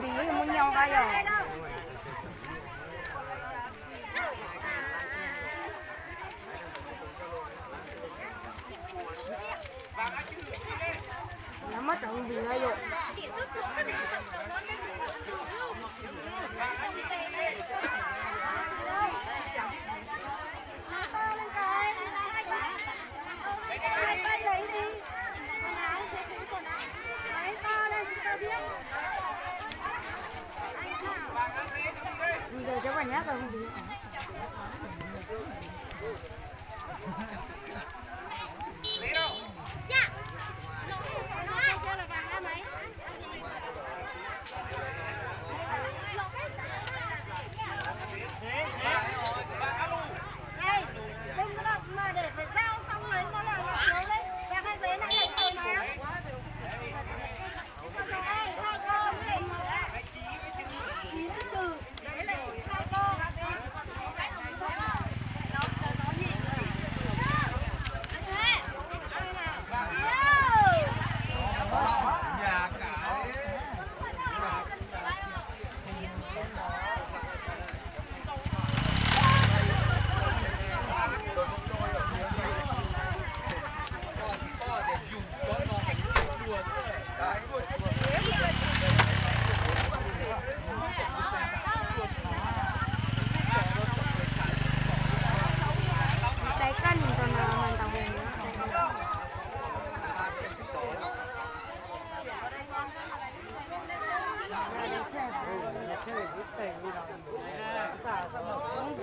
Đi muốn nhau cái rồi. Nó mất rồi gì đây rồi. Bây giờ cháu vào nhát rồi không gì.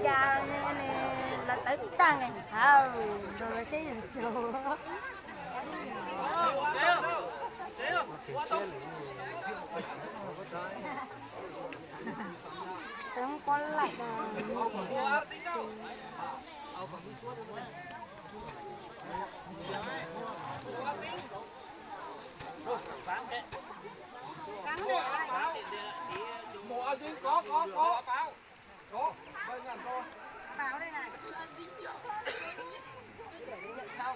Cha này là tới tăng này, rồi nó chơi được rồi. Không có lại có bên làm to báo đây này. Để nhận sau.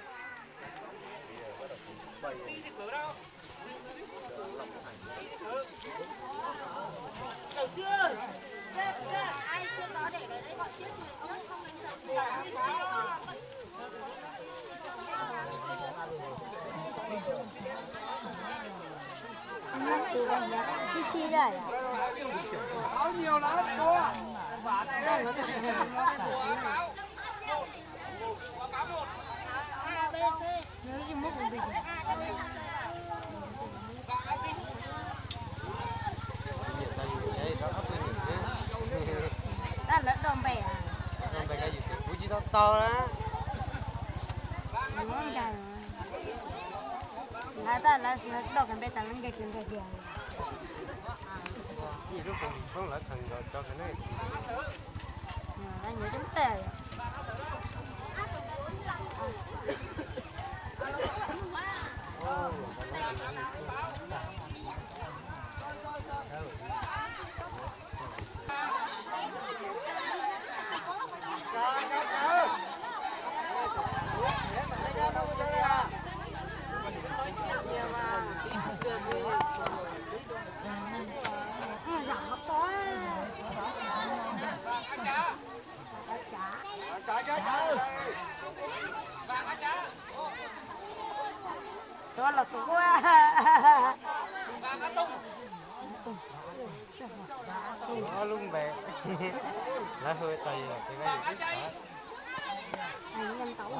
đi thì cửa đâu Được chưa? Ai trước đó để đấy gọi chiếc người trước không đánh cái xí đây à? áo nhiều lắm cô ạ. A, B, C. Nếu như mất một bình. Đó là đòn bè à? Đòn bè cái gì? Bụi chi to đó. Đúng không trời. Là đòn cái bè tao lên cái chân cái kia. Gì lúc còn không lại thằng rồi cho cái này. Anh nhớ chúng tè. Đó là tụi quá. Nó luôn bè. Lá hơi tay rồi, cái gì? Anh nhân tấu.